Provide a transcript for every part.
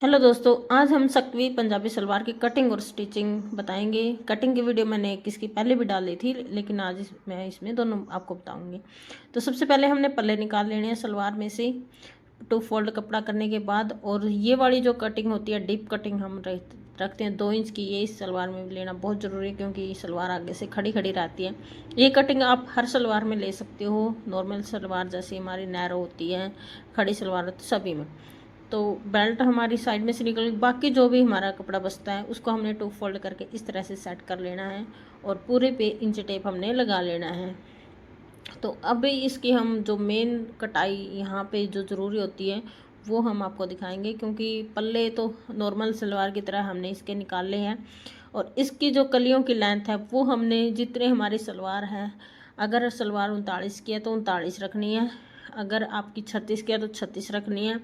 Hello दोस्तों, आज हम सकवी पंजाबी सलवार की कटिंग और स्टिचिंग बताएंगे। कटिंग की वीडियो मैंने किसकी पहले भी डाली थी, लेकिन आज मैं इसमें दोनों आपको बताऊंगी। तो सबसे पहले हमने पल्ले निकाल लेने हैं सलवार में से 2 फोल्ड कपड़ा करने के बाद। और ये वाली जो कटिंग होती है, डीप कटिंग हम रखते हैं 2 इंच की, ये इस सलवार में लेना बहुत ज़रूरी है क्योंकि ये सलवार आगे से खड़ी खड़ी रहती है। ये कटिंग आप हर सलवार में ले सकते हो, नॉर्मल सलवार जैसे हमारी नैरो होती है, खड़ी सलवार होती है, सभी में। तो बेल्ट हमारी साइड में से निकल, बाकी जो भी हमारा कपड़ा बचता है उसको हमने 2 फोल्ड करके इस तरह से सेट कर लेना है और पूरे पे इंच टेप हमने लगा लेना है। तो अब इसकी हम जो मेन कटाई यहाँ पे जो ज़रूरी होती है वो हम आपको दिखाएंगे, क्योंकि पल्ले तो नॉर्मल सलवार की तरह हमने इसके निकाले हैं। और इसकी जो कलियों की लेंथ है वो हमने जितने हमारी सलवार है, अगर सलवार 39 की है तो 39 रखनी है, अगर आपकी 36 की है तो 36 रखनी है।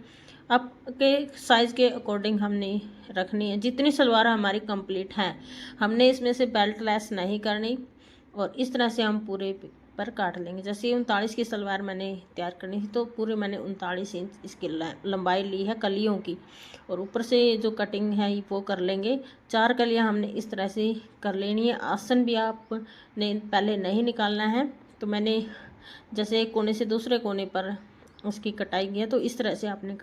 आपके साइज़ के अकॉर्डिंग हमने रखनी है। जितनी सलवार हमारी कंप्लीट है, हमने इसमें से बेल्ट लेस नहीं करनी। और इस तरह से हम पूरे पर काट लेंगे। जैसे 39 की सलवार मैंने तैयार करनी थी तो पूरे मैंने 39 इंच इसकी लंबाई ली है कलियों की। और ऊपर से जो कटिंग है वो कर लेंगे। 4 कलियां हमने इस तरह से कर लेनी है। आसन भी आपने पहले नहीं निकालना है। तो मैंने जैसे एक कोने से दूसरे कोने पर उसकी कटाई की है, तो इस तरह से आपने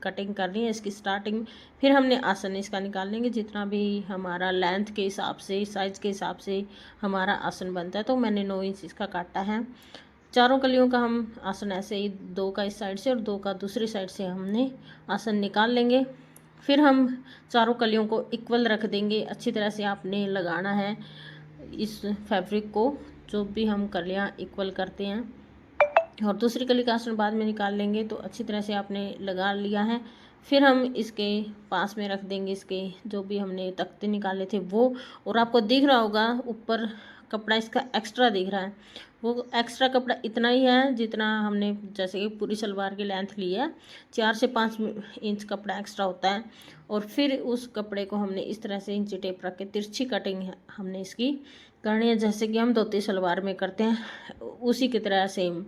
कटिंग करनी है इसकी स्टार्टिंग। फिर हमने आसन इसका निकाल लेंगे, जितना भी हमारा लेंथ के हिसाब से, साइज़ के हिसाब से हमारा आसन बनता है। तो मैंने 9 इंच इसका काटा है। चारों कलियों का हम आसन ऐसे ही 2 का इस साइड से और 2 का दूसरी साइड से हमने आसन निकाल लेंगे। फिर हम चारों कलियों को इक्वल रख देंगे। अच्छी तरह से आपने लगाना है इस फैब्रिक को, जो भी हम कलियाँ इक्वल करते हैं। और दूसरी कली का आसन बाद में निकाल लेंगे। तो अच्छी तरह से आपने लगा लिया है। फिर हम इसके पास में रख देंगे इसके जो भी हमने तख्ते निकाले थे वो। और आपको दिख रहा होगा ऊपर कपड़ा इसका एक्स्ट्रा दिख रहा है। वो एक्स्ट्रा कपड़ा इतना ही है जितना हमने, जैसे कि पूरी सलवार की लेंथ ली है, 4 से 5 इंच कपड़ा एक्स्ट्रा होता है। और फिर उस कपड़े को हमने इस तरह से इंची टेप रख के तिरछी कटिंग हमने इसकी करनी है, जैसे कि हम धोती सलवार में करते हैं उसी की तरह सेम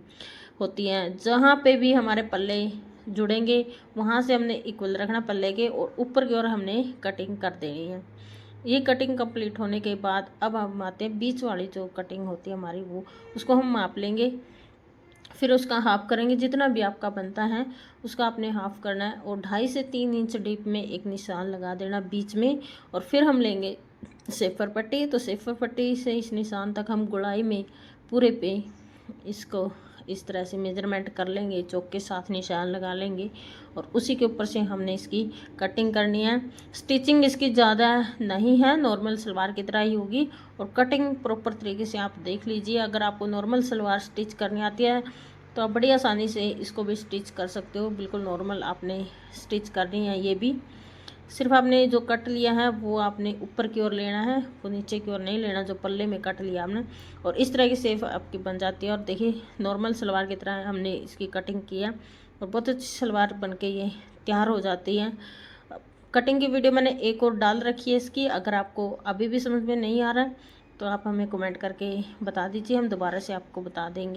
होती हैं। जहाँ पे भी हमारे पल्ले जुड़ेंगे वहाँ से हमने इक्वल रखना पल्ले के, और ऊपर की ओर हमने कटिंग कर देनी है। ये कटिंग कंप्लीट होने के बाद अब हम आते हैं बीच वाली जो कटिंग होती है हमारी, वो उसको हम माप लेंगे। फिर उसका हाफ करेंगे, जितना भी आपका बनता है उसका आपने हाफ करना है। और 2.5 से 3 इंच डीप में एक निशान लगा देना बीच में। और फिर हम लेंगे सेफर पट्टी। तो सेफर पट्टी से इस निशान तक हम गुड़ाई में पूरे पे इसको इस तरह से मेजरमेंट कर लेंगे, चौक के साथ निशान लगा लेंगे। और उसी के ऊपर से हमने इसकी कटिंग करनी है। स्टिचिंग इसकी ज़्यादा नहीं है, नॉर्मल सलवार की तरह ही होगी। और कटिंग प्रॉपर तरीके से आप देख लीजिए। अगर आपको नॉर्मल सलवार स्टिच करनी आती है तो आप बड़ी आसानी से इसको भी स्टिच कर सकते हो। बिल्कुल नॉर्मल आपने स्टिच करनी है। ये भी सिर्फ आपने जो कट लिया है वो आपने ऊपर की ओर लेना है, वो नीचे की ओर नहीं लेना, जो पल्ले में कट लिया आपने। और इस तरह की शेप आपकी बन जाती है। और देखिए नॉर्मल सलवार की तरह हमने इसकी कटिंग की है और बहुत अच्छी सलवार बनके ये तैयार हो जाती है। कटिंग की वीडियो मैंने एक और डाल रखी है इसकी। अगर आपको अभी भी समझ में नहीं आ रहा है तो आप हमें कमेंट करके बता दीजिए, हम दोबारा से आपको बता देंगे।